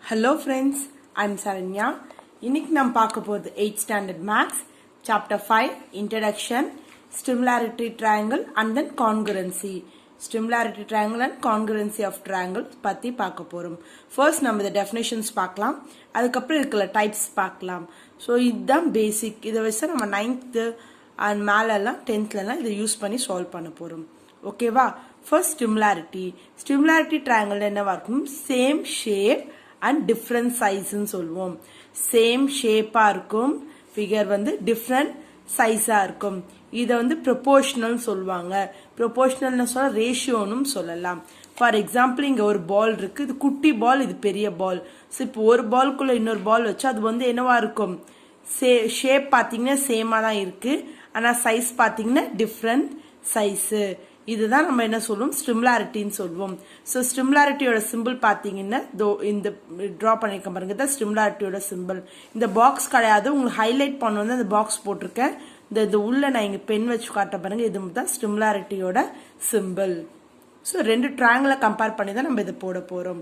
Hello friends, I'm Saranya. இன்னைக்கு நாம் பார்க்க போறது 8th standard maths chapter 5 introduction, similarity triangle and then congruency. Similarity triangle and congruency of triangle பத்தி பார்க்க போறோம். First நம்ம இந்த definitions பார்க்கலாம். அதுக்கு அப்புறம் இருக்கிற types பார்க்கலாம். So இதுதான் basic. இத வச்சு நம்ம 9th and மேல எல்லாம் 10th எல்லாம் இத யூஸ் பண்ணி சால்வ் பண்ண போறோம். ஓகேவா? First similarity. Similarity triangle என்னவா இருக்கும்? Same shape and different size ன்னு சொல்லுவோம். சேம் ஷேப்பா இருக்கும், ஃபிகர் வந்து டிஃப்ரெண்ட் சைஸா இருக்கும். இத வந்து ப்ரொபோர்ஷனல் சொல்லுவாங்க. ப்ரொபோர்ஷனல்னு சொல்ல ரேஷியோனும் சொல்லலாம். ஃபார் எக்ஸாம்பிள் இங்க ஒரு பால் இருக்கு, இது குட்டி பால், இது பெரிய பால். ஸோ இப்போ ஒரு பால்குள்ள இன்னொரு பால் வச்சு அது வந்து என்னவா இருக்கும்? ஷேப் பாத்தீங்கன்னா சேமா தான் இருக்கு, ஆனா சைஸ் பாத்தீங்கன்னா டிஃப்ரெண்ட் சைஸு. இதுதான் நம்ம என்ன சொல்லுவோம்? ஸ்டிமுலாரிட்டின்னு சொல்லுவோம். ஸோ ஸ்டிமுலாரிட்டியோட சிம்பிள் பார்த்தீங்கன்னா இந்த ட்ரா பண்ணிருக்க பாருங்க, தான் ஸ்டிமுலாரிட்டியோட சிம்பிள். இந்த பாக்ஸ் கிடையாது, உங்களுக்கு ஹைலைட் பண்ண வந்து அந்த பாக்ஸ் போட்டிருக்கேன். இந்த உள்ள நான் இங்க பென் வச்சு காட்ட பாருங்க, இது தான் ஸ்டிமுலாரிட்டியோட சிம்பிள். ஸோ ரெண்டு ட்ரையாங்கிளை கம்பேர் பண்ணி தான் நம்ம இதை போட போறோம்.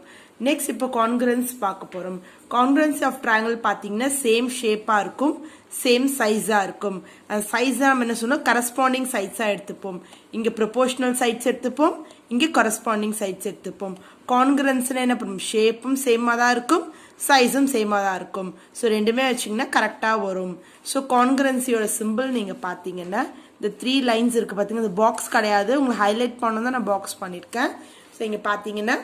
நெக்ஸ்ட் இப்போ கான்கிரன்ஸ் பார்க்க போறோம். கான்கிரன்சி ஆஃப் ட்ரையாங்கிள் பார்த்தீங்கன்னா சேம் ஷேப்பா இருக்கும், சேம் சைஸா இருக்கும். அந்த சைஸா நம்ம என்ன சொன்னோம்? கரஸ்பாண்டிங் சைட்ஸா எடுத்துப்போம். இங்க ப்ரொபோர்ஷனல் சைட்ஸ் எடுத்துப்போம், இங்க கரஸ்பாண்டிங் சைட்ஸ் எடுத்துப்போம். கான்கிரன்ஸ்னா என்ன பண்ணும்? ஷேப்பும் சேமா தான் இருக்கும், சைஸும் சேமா தான் இருக்கும். ஸோ ரெண்டுமே வச்சிங்கன்னா கரெக்டா வரும். ஸோ கான்கிரன்சியோட சிம்பிள் நீங்க பாத்தீங்கன்னா இந்த 3 லைன்ஸ் இருக்கு பாத்தீங்கன்னா, இந்த பாக்ஸ் கிடையாது, உங்களுக்கு ஹைலைட் பண்ண தான் நான் பாக்ஸ் பண்ணிருக்கேன். ஸோ இங்க பாத்தீங்கன்னா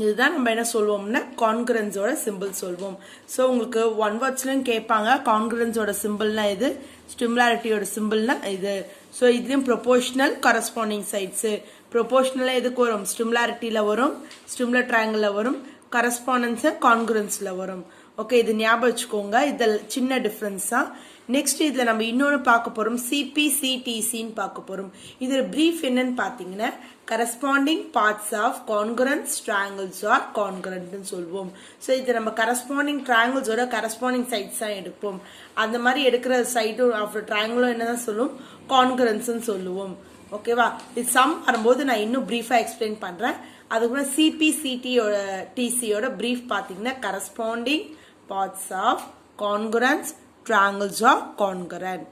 இதுதான் நம்ம என்ன சொல்லுவோம்னா கான்கிரன்ஸோட சிம்பிள் சொல்வோம். ஸோ உங்களுக்கு ஒன் வேர்ட்ஸ்லயும் கேட்பாங்க, கான்கிரன்ஸோட சிம்பிள்னா இது, ஸ்டிமுலாரிட்டியோட சிம்பிள்னா இது. ஸோ இதுலயும் ப்ரொபோர்ஷனல் கரஸ்பாண்டிங் சைட்ஸ். ப்ரொபோர்ஷனலா எதுக்கு வரும்? ஸ்டிமுலாரிட்டியில வரும், ஸ்டிமுலர் ட்ரையாங்கிள் வரும், கரஸ்பாண்டன்ஸ் கான்கிரன்ஸ்ல வரும். ஓகே, இது ஞாபகம் வச்சுக்கோங்க. இதில் சின்ன டிஃபரன்ஸ் தான். நெக்ஸ்ட் இதுல நம்ம இன்னொன்று பார்க்க போறோம், சிபிசிடிசின்னு பார்க்க போறோம். இதுல பிரீஃப் என்னன்னு பாத்தீங்கன்னா corresponding parts of congruent triangles are கான்கிரன்ட்னு சொல்லுவோம். ஸோ இது நம்ம கரஸ்பாண்டிங் ட்ரையாங்கிள்ஸோட கரஸ்பாண்டிங் சைட்ஸ் தான் எடுப்போம். அந்த மாதிரி எடுக்கிற சைடு ஆஃப் ட்ரையாங்கிளும் என்னதான் சொல்லுவோம்? கான்கிரன்ஸ்ன்னு சொல்லுவோம். ஓகேவா? இது சம் வரும்போது நான் இன்னும் பிரீஃபா எக்ஸ்பிளைன் பண்றேன். அதுக்கு சிபிசிடியோட டிசியோட பிரீஃப் பாத்தீங்கன்னா corresponding parts of congruent triangles are congruent.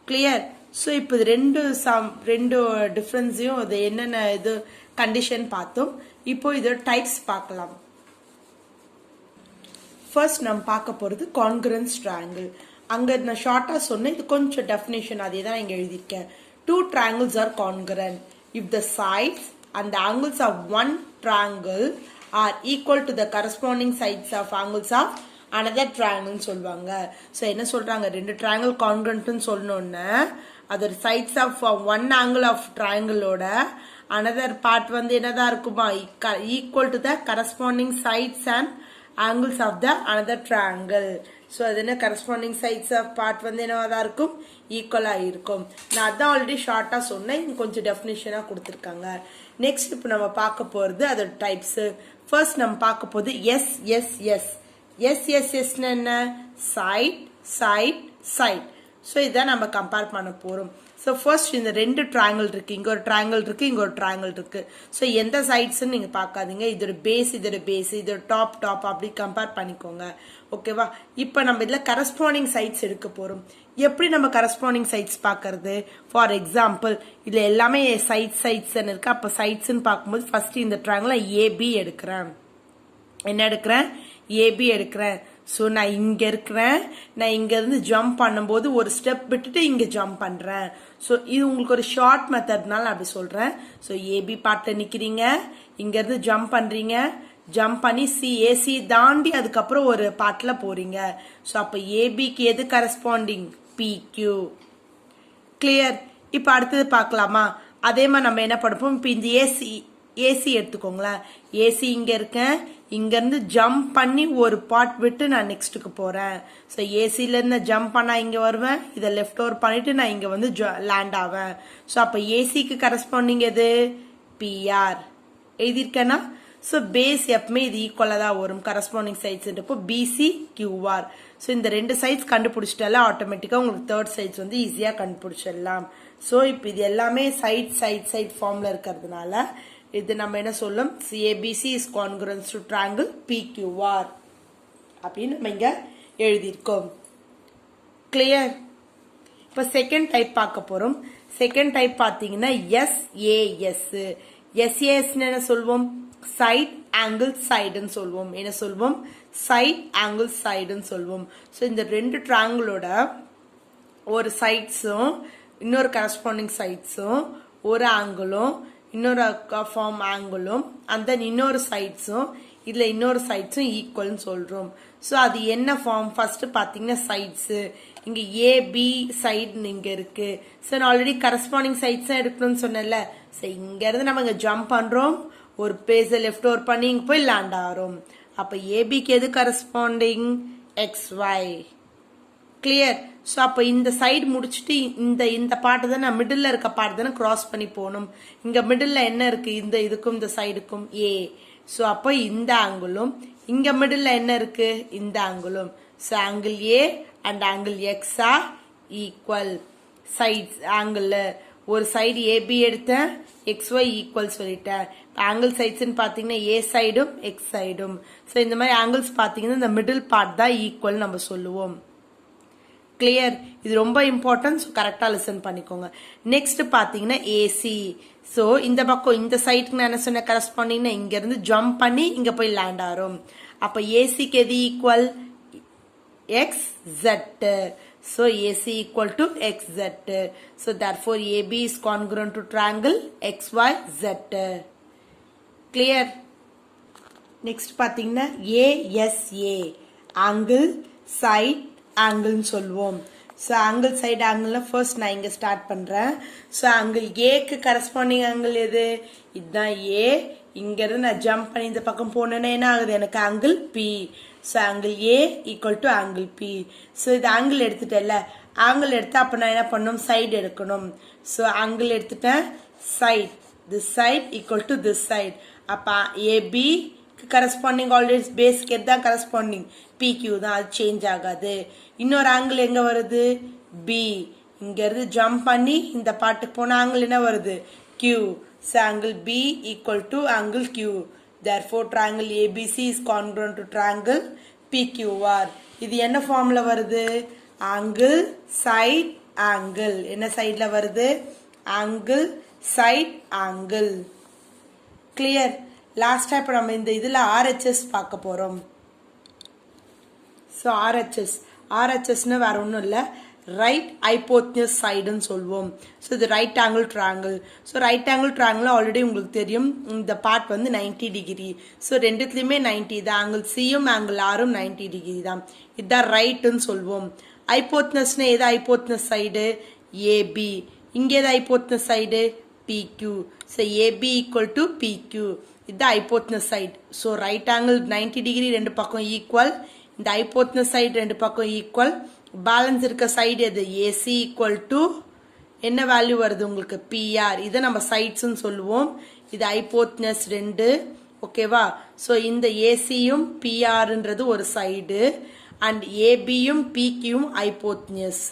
Clear? So இப்போ ரெண்டு டிஃபரன்ஸையும் அது என்னென்ன இது கண்டிஷன் பார்த்தோம். இப்போ இதோட டைப்ஸ் பார்க்கலாம். ஃபர்ஸ்ட் நம்ம பார்க்க போறது கான்கிரன்ஸ் ட்ரையாங்கிள். அங்க நான் ஷார்ட்டா சொன்னேன், இது கொஞ்சம் டெஃபினேஷன் அதே தான் இங்க எழுதியிருக்கேன். 2 triangles are congruent if the sides and the angles of one triangle are equal to the corresponding sides of angles of another triangle சொல்வாங்க. சோ என்ன சொல்றாங்க? ரெண்டு triangle congruentனு சொல்லணும்னா அதோட sides of one angle of triangleோட another part வந்து என்னதா இருக்குமா? equal to the corresponding sides and angles of the another triangle. So அது என்ன? corresponding sides of part வந்து என்னவா இருக்கும்? ஈக்குவலா இருக்கும். நான் அதான் ஆல்ரெடி ஷார்ட்டா சொன்னேன், இங்க கொஞ்சம் டெஃபினிஷனா கொடுத்திருக்காங்க. நெக்ஸ்ட் இப்போ நம்ம பார்க்க போறது அதோட டைப்ஸ். ஃபர்ஸ்ட் நம்ம பார்க்க போறது எஸ். எஸ் என்ன? Side side side. ஸோ இதான் நம்ம கம்பேர் பண்ண போறோம். ஸோ ஃபர்ஸ்ட் இந்த ரெண்டு ட்ரையாங்கிள் இருக்கு, இங்க ஒரு ட்ரையாங்கிள் இருக்கு, இங்க ஒரு ட்ரையாங்கிள் இருக்கு. ஸோ எந்த சைட்ஸ் நீங்க பார்க்காதீங்க, இதோட பேஸ் இதோட டாப் அப்படி கம்பேர் பண்ணிக்கோங்க. ஓகேவா? இப்போ நம்ம இதுல கரஸ்பாண்டிங் சைட்ஸ் எடுக்க போறோம். எப்படி நம்ம கரஸ்பாண்டிங் சைட்ஸ் பாக்குறது? ஃபார் எக்ஸாம்பிள் இதுல எல்லாமே சைட்ஸ் இருக்கு. அப்ப சைட்ஸ்ன்னு பார்க்கும்போது ஃபர்ஸ்ட் இந்த ட்ரையாங்கிள் ஏபி எடுக்கிறேன். என்ன எடுக்கிறேன்? ஏபி எடுக்கிறேன். ஸோ நான் இங்க இருக்கிறேன், நான் இங்க இருந்து ஜம்ப் பண்ணும்போது ஒரு ஸ்டெப் விட்டுட்டு இங்க ஜம்ப் பண்றேன். ஸோ இது உங்களுக்கு ஒரு ஷார்ட் மெத்தட்னால அப்படி சொல்றேன். ஸோ ஏபி பார்ட்ல நிக்கிறீங்க, இங்க இருந்து ஜம்ப் பண்றீங்க, ஜம்ப் பண்ணி ஏசி தாண்டி அதுக்கப்புறம் ஒரு பார்ட்ல போறீங்க. ஸோ அப்ப ஏபிக்கு எது கரஸ்பாண்டிங்? PQ. கிளியர்? இப்ப அடுத்தது பார்க்கலாமா? அதே மாதிரி நம்ம என்ன பண்ணுவோம்? இப்ப இந்த ஏசி எடுத்துக்கோங்களேன். ஏசி இங்க இருக்கேன், இங்க இருந்து ஜம்ப் பண்ணி ஒரு பார்ட் விட்டு நான் நெக்ஸ்ட்டுக்கு போறேன். ஸோ ஏசில இருந்து ஜம்ப் பண்ணா இங்க வருவேன், இதை லெஃப்ட் ஓவர் பண்ணிட்டு நான் இங்க வந்து லேண்ட் ஆவேன். ஸோ அப்ப ஏசிக்கு கரஸ்பாண்டிங் எது? PR எழுதியிருக்கேன்னா. ஸோ பேஸ் எப்பவுமே இது ஈக்குவலா தான் வரும். கரஸ்பாண்டிங் சைட்ஸ் இப்போ BC QR. ஸோ இந்த ரெண்டு சைட்ஸ் கண்டுபிடிச்சிட்டால ஆட்டோமேட்டிக்கா உங்களுக்கு தேர்ட் சைட்ஸ் வந்து ஈஸியா கண்டுபிடிச்சிடலாம். ஸோ இப்போ இது எல்லாமே சைட் ஃபார்ம்ல இருக்கிறதுனால இது நம்ம என்ன சொல்லும், ABC is congruent to triangle PQR அப்படின்னு நம்ம இங்க எழுதியிருக்கோம். கிளியர்? இப்போ செகண்ட் டைப் பார்க்க போறோம். செகண்ட் டைப் பார்த்தீங்கன்னா SAS. SAS என்ன சொல்வோம், சைட் ஆங்கிள் சைடுன்னு சொல்வோம். என்ன சொல்வோம், சைட் ஆங்கிள் சைடுன்னு சொல்வோம். ஸோ இந்த ரெண்டு ட்ராங்கிளோட ஒரு சைட்ஸும் இன்னொரு கரஸ்பாண்டிங் சைட்ஸும் ஒரு ஆங்கிளும் இன்னொரு ஃபார்ம் ஆங்கிளும் அந்த இன்னொரு சைட்ஸும் இதுல இன்னொரு சைட்ஸும் ஈக்குவல்னு சொல்றோம். ஸோ அது என்ன ஃபார்ம், ஃபர்ஸ்ட் பாத்தீங்கன்னா சைட்ஸ் இங்க AB சைடு இங்க இருக்கு. ஸோ நான் ஆல்ரெடி கரஸ்பாண்டிங் சைட்ஸ் எடுக்கணும்னு சொன்னேன்ல. ஸோ இங்க இருந்து நம்ம இங்க ஜம்ப் பண்றோம், ஒரு பேஜ லெஃப்ட் ஓவர் பண்ணி இங்க போய் லேண்ட் ஆகிறோம். அப்ப ABக்கு எது கரஸ்பாண்டிங், XY. கிளியர்? ஸோ அப்போ இந்த சைடு முடிச்சுட்டு இந்த பார்ட் தானே மிடில் இருக்க பார்ட் தானே கிராஸ் பண்ணி போகணும். இங்க மிடில் என்ன இருக்கு, இந்த இதுக்கும் இந்த சைடுக்கும் A. ஸோ அப்போ இந்த ஆங்கிளும் இங்க மிடில் என்ன இருக்கு, இந்த ஆங்கிளும். So angle A and angle X are equal. Sides angle ஒரு சைடு AB எடுத்தேன், XY ஈக்குவல் சொல்லிட்டேன். ஆங்கிள் சைட்ஸ்ன்னு பாத்தீங்கன்னா A சைடும் X சைடும். ஸோ இந்த மாதிரி ஆங்கிள்ஸ் பாத்தீங்கன்னா இந்த மிடில் பார்ட் தான் ஈக்குவல் நம்ம சொல்லுவோம். கிளியர்? இது ரொம்ப இம்பார்ட்டன்ட். ஸோ கரெக்டா லிசன் பண்ணிக்கோங்க. நெக்ஸ்ட் பாத்தீங்கன்னா AC. ஸோ இந்த பக்கம் இந்த சைடுக்கு நான் என்ன சொன்ன, கரஸ்பாண்டிங்னா இங்க இருந்து ஜம்ப் பண்ணி இங்க போய் லேண்ட் ஆகும். அப்ப ACக்கு எது equal, XZ. So AC equal to XZ. So therefore AB is congruent to triangle XYZ. Clear? Next பாத்தீங்கன்னா ASA. Angle, side, angle சொல்வோம். So angle, side, angle first நான் இங்க start பண்றேன். So angle Aக்கு corresponding angle எது, இதுதான் A. இங்க இருந்து நான் ஜம்ப் பண்ணி இந்த பக்கம் போனேன்னா என்ன ஆகுது, எனக்கு angle P. So angle A equal to angle P. So இது angle எடுத்துட்டேன்ல, angle எடுத்தா அப்ப நான் என்ன பண்ணணும், side எடுக்கணும். So angle எடுத்துட்டேன், side, this side equal to this side. அப்ப AB corresponding always base எதான் corresponding, PQ தான், அது சேஞ்ச் ஆகாது. இன்னொரு angle எங்க வருது, B. இங்க இருந்து ஜம்ப் பண்ணி இந்த பாட்டுக்கு போன angle என்ன வருது, Q. So angle B equal to angle Q. Therefore triangle ABC is congruent to triangle PQR. இது என்ன ஃபார்ம்ல வருது, angle side angle. என்ன சைடுல வருது, angle side angle. Clear? Last time நம்ம இந்த இதுல RHS பார்க்க போறோம். So RHSனா வேற ஒண்ணும் இல்ல, ரைட் ஹைபோத்னியஸ் சைடுன்னு சொல்வோம். ஸோ இது right angle triangle. So right angle triangle already உங்களுக்கு தெரியும், இந்த பார்ட் வந்து 90 டிகிரி. ஸோ ரெண்டுத்துலையுமே 90 தான், ஆங்கிள் சியும் ஆங்கிள் ஆரும் 90 டிகிரி தான். இதுதான் ரைட்டுன்னு சொல்வோம். ஹைபோத்னஸ்னா எது ஹைபோத்னஸ் சைடு, AB. இங்கே எது hypotenuse side, PQ. So AB equal to PQ. இதுதான் hypotenuse side. So right angle 90 degree ரெண்டு பக்கம் ஈக்குவல், இந்த ஹைபோத்னஸ் சைடு ரெண்டு பக்கம் ஈக்குவல். பேலன்ஸ் இருக்க சைடு எது, AC ஈக்குவல் டு என்ன வேல்யூ வருது உங்களுக்கு, PR. இதை நம்ம சைட்ஸ்ன்னு சொல்லுவோம். இது ஹைபோத்னஸ் ரெண்டு, ஓகேவா. ஸோ இந்த ஏசியும் பிஆர்ன்றது ஒரு சைடு, அண்ட் ஏபியும் பிக்யூயும் ஹைபோத்னஸ்.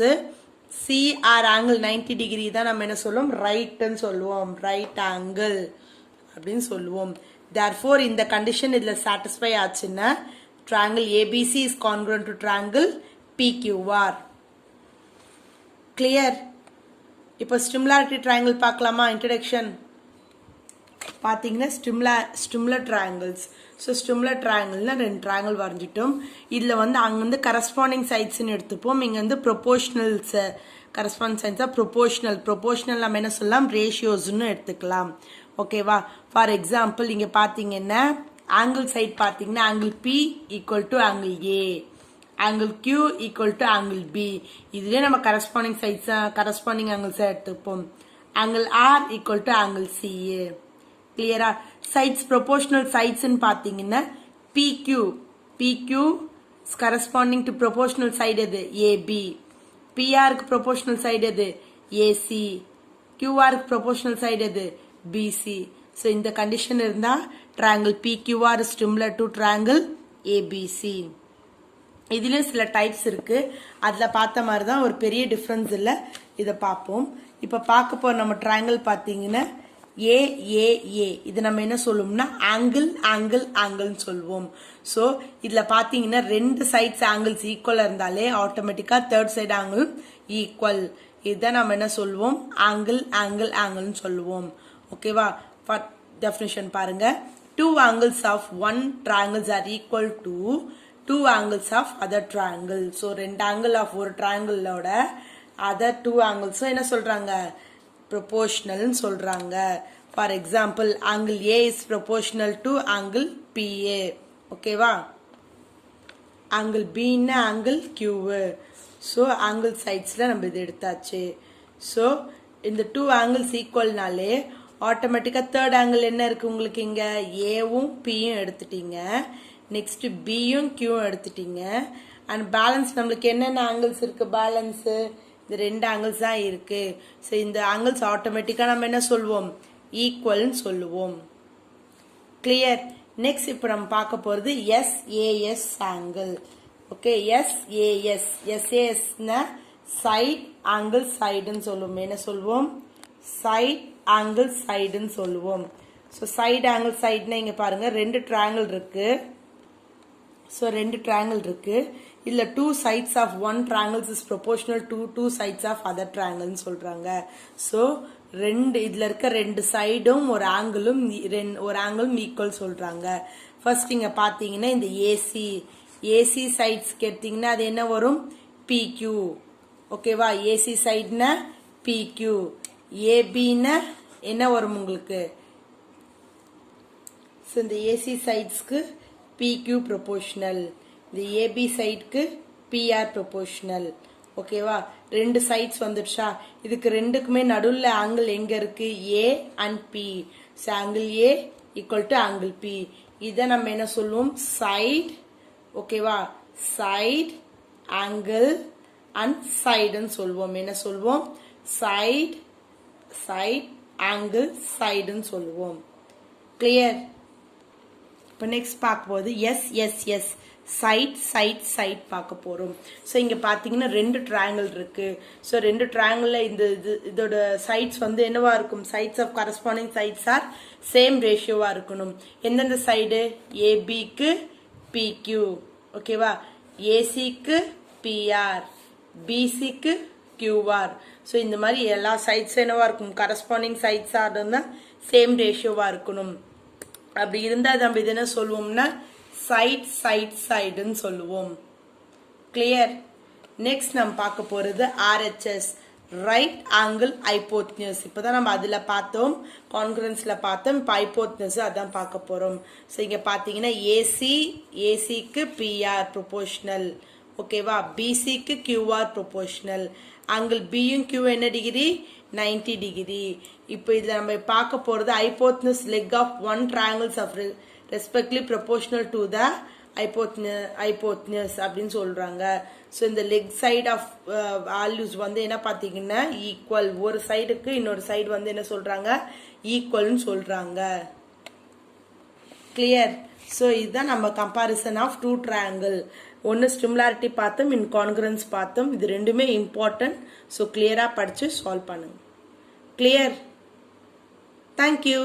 சிஆர் ஆங்கிள் 90 டிகிரி தான் நம்ம என்ன சொல்லுவோம், ரைட்னு சொல்லுவோம், ரைட் ஆங்கிள் அப்படின்னு சொல்லுவோம். therefore இந்த கண்டிஷன் இதுல சாட்டிஸ்ஃபை ஆச்சுன்னா triangle ABC is congruent to triangle PQR. clear? இப்போ similarity triangle பார்க்கலாமா, introduction பாத்தீங்கன்னா ஸ்டிமுலர் ட்ரையாங்கிள்ஸ். ஸோ ஸ்டிமுலர் ட்ரையாங்கிள்னா ரெண்டு ட்ரையாங்கிள் வரைஞ்சிட்டோம். இதில் வந்து அங்கேருந்து கரஸ்பாண்டிங் சைட்ஸ்ன்னு எடுத்துப்போம், இங்கே வந்து ப்ரொபோஷனல்ஸ். கரஸ்பாண்டிங் சைட்ஸாக ப்ரொபோஷனல் நம்ம என்ன சொல்லலாம், ரேஷியோஸ்ன்னு எடுத்துக்கலாம், ஓகேவா. ஃபார் எக்ஸாம்பிள் இங்கே பார்த்தீங்கன்னா ஆங்கிள் சைட் பார்த்தீங்கன்னா angle B equal to angle A, angle Q equal to angle B. இதுலேயே நம்ம கரஸ்பாண்டிங் சைட்ஸாக கரஸ்பாண்டிங் ஆங்கிள்ஸாக எடுத்துப்போம். Angle R equal to angle CA. கிளியரா? சைட்ஸ் ப்ரொபோஷனல் சைட்ஸ்ன்னு பார்த்தீங்கன்னா PQ corresponding to proportional side எது, AB. PRக்கு ப்ரொபோஷனல் சைடு எது, AC. QRக்கு ப்ரொபோஷனல் சைடு எது, BC. ஸோ இந்த கண்டிஷன் இருந்தால் triangle PQR is similar to triangle ABC. இதுலயும் சில டைப்ஸ் இருக்கு, அதுல பார்த்த மாதிரி தான், ஒரு பெரிய டிஃபரன்ஸ் இல்லை. இதை பார்ப்போம். இப்போ பார்க்க போற நம்ம ட்ரையாங்கிள் பார்த்தீங்கன்னா ஏ ஏ ஏ இது நம்ம என்ன சொல்லுவோம்னா ஆங்கிள் ஆங்கிள் ஆங்கிள்னு சொல்லுவோம். ஸோ இதில் பார்த்தீங்கன்னா ரெண்டு சைட்ஸ் ஆங்கிள்ஸ் ஈக்குவலாக இருந்தாலே ஆட்டோமேட்டிக்காக தேர்ட் சைடு ஆங்கிள் ஈக்குவல். இதுதான் நம்ம என்ன சொல்லுவோம், ஆங்கிள் ஆங்கிள் ஆங்கிள்னு சொல்லுவோம். ஓகேவா? டெஃபினிஷன் பாருங்க. Two angles of one triangles are equal to two angles of other triangle. So ரெண்டு ஆங்கிள் ஆஃப் ஒரு ட்ரையாங்கிளோட அதர் டூ ஆங்கிள்ஸும் என்ன சொல்றாங்க, ப்ரொபோர்ஷனல்னு சொல்றாங்க. For example angle A is proportional to angle BA. ஓகேவா? ஆங்கிள் பின்னா ஆங்கிள் கியூவு. ஸோ ஆங்கிள் சைட்ஸில் நம்ம இது எடுத்தாச்சு. ஸோ இந்த டூ ஆங்கிள்ஸ் ஈக்குவல்னாலே ஆட்டோமேட்டிக்காக தேர்ட் ஆங்கிள் என்ன இருக்கு உங்களுக்கு, இங்கே ஏவும் பியும் எடுத்துட்டீங்க, நெக்ஸ்ட் பியும் கியூவும் எடுத்துட்டீங்க. அண்ட் பேலன்ஸ் நம்மளுக்கு என்னென்ன ஆங்கிள்ஸ் இருக்கு, பேலன்ஸு இந்த ரெண்டு ஆங்கிள்ஸ் தான் இருக்கு. ஸோ இந்த ஆங்கிள்ஸ் ஆட்டோமேட்டிக்காக நம்ம என்ன சொல்லுவோம், ஈக்குவல்னு சொல்லுவோம். கிளியர்? நெக்ஸ்ட் இப்போ நம்ம பார்க்க போகிறது எஸ்ஏஎஸ் ஆங்கிள். ஓகே, எஸ்ஏஎஸ் எஸ்ஏஎஸ்னா சைட் ஆங்கிள் சைடுன்னு சொல்லுவோம். என்ன சொல்லுவோம், சைட் ஆங்கிள் சைடுன்னு சொல்லுவோம். ஸோ சைடு ஆங்கிள் சைடுனா இங்கே பாருங்க ரெண்டு ட்ரையாங்கிள் இருக்கு. ஸோ ரெண்டு ட்ரையாங்கிள் இருக்கு. இதில் two sides of one triangles is proportional to two sides of other ட்ரையாங்கிள்னு சொல்றாங்க. ஸோ ரெண்டு இதில் இருக்க ரெண்டு சைடும் ஒரு ஆங்கிளும் ஈக்குவல் சொல்றாங்க. ஃபர்ஸ்ட் இங்கே பார்த்தீங்கன்னா இந்த ஏசி ஏசி சைட்ஸ்க்கு எடுத்தீங்கன்னா அது என்ன வரும், பிக்யூ. ஓகேவா? ஏசி சைட்னா பிக்யூ. ஏபின்னா என்ன வரும் உங்களுக்கு, ஸோ இந்த ஏசி சைட்ஸ்க்கு பிக்யூ ப்ரொபோர்ஷனல், இந்த ஏபி சைட்க்கு பிஆர் ப்ரொபோர்ஷனல். ஓகேவா? ரெண்டு சைட்ஸ் வந்துடுச்சா? இதுக்கு ரெண்டுக்குமே நடுவில் ஆங்கிள் எங்க இருக்கு, A and B. So angle A equal to angle B. இதை நம்ம என்ன சொல்லுவோம், சைட். ஓகேவா? சைட் ஆங்கிள் அண்ட் சைடுன்னு சொல்லுவோம். என்ன சொல்லுவோம், சைட் சைட் ஆங்கிள் சைடுன்னு சொல்லுவோம். கிளியர்? இப்போ நெக்ஸ்ட் பார்க்க போது எஸ்எஸ்எஸ் சைட் சைட் சைட் பார்க்க போறோம். ஸோ இங்க பாத்தீங்கன்னா ரெண்டு ட்ரையாங்கிள் இருக்கு. ஸோ ரெண்டு ட்ரையாங்கிள்ல இதோட சைட்ஸ் வந்து என்னவா இருக்கும், sides of corresponding sides are same ரேஷியோவா இருக்கணும். எந்தெந்த சைடு, ஏபிக்கு பிக்யூ. ஓகேவா? ஏசிக்கு பிஆர், பிசிக்கு கியூஆர். ஸோ இந்த மாதிரி எல்லா சைட்ஸும் என்னவா இருக்கும், கரஸ்பாண்டிங் சைட்ஸாக இருந்தால் சேம் ரேஷியோவா இருக்கணும். அப்படி இருந்தால் நம்ம இது என்ன சொல்லுவோம்னா சைட் சைட் சைடுன்னு சொல்லுவோம். கிளியர்? நெக்ஸ்ட் நம்ம பார்க்க போறது ஆர்ஹெச்எஸ், ரைட் ஆங்கிள் ஹைபோத்னியூஸ். இப்போதான் நம்ம அதில் பார்த்தோம், கான்கரன்ஸ்ல பார்த்தோம். இப்போ ஹைபோத்னியூஸ் அதான் பார்க்க போறோம். ஸோ இங்க பார்த்தீங்கன்னா ஏசிக்கு பிஆர் ப்ரொபோர்ஷனல். ஓகேவா? பிசிக்கு கியூஆர் ப்ரொபோர்ஷனல். ஆங்கிள் பியும் கியூ என்ன டிகிரி, 90 டிகிரி. இப்போ இதில் நம்ம பார்க்க போறது hypotenuse leg of one triangles of respectively proportional to the hypotenuse அப்படின்னு சொல்றாங்க. ஸோ இந்த லெக் சைடு ஆஃப் வேல்யூஸ் வந்து என்ன பார்த்தீங்கன்னா ஈக்குவல். ஒரு சைடுக்கு இன்னொரு சைடு வந்து என்ன சொல்றாங்க, ஈக்குவல்னு சொல்றாங்க. கிளியர்? ஸோ இதுதான் நம்ம கம்பாரிசன் ஆஃப் டூ ட்ரையாங்கிள். ஒன்று ஸ்டிமுலாரிட்டி பார்த்தோம், கான்கரன்ஸ் பார்த்தோம். இது ரெண்டுமே இம்பார்ட்டன்ட். ஸோ கிளியரா படிச்சு சால்வ் பண்ணுங்க. கிளியர்? தேங்க்யூ.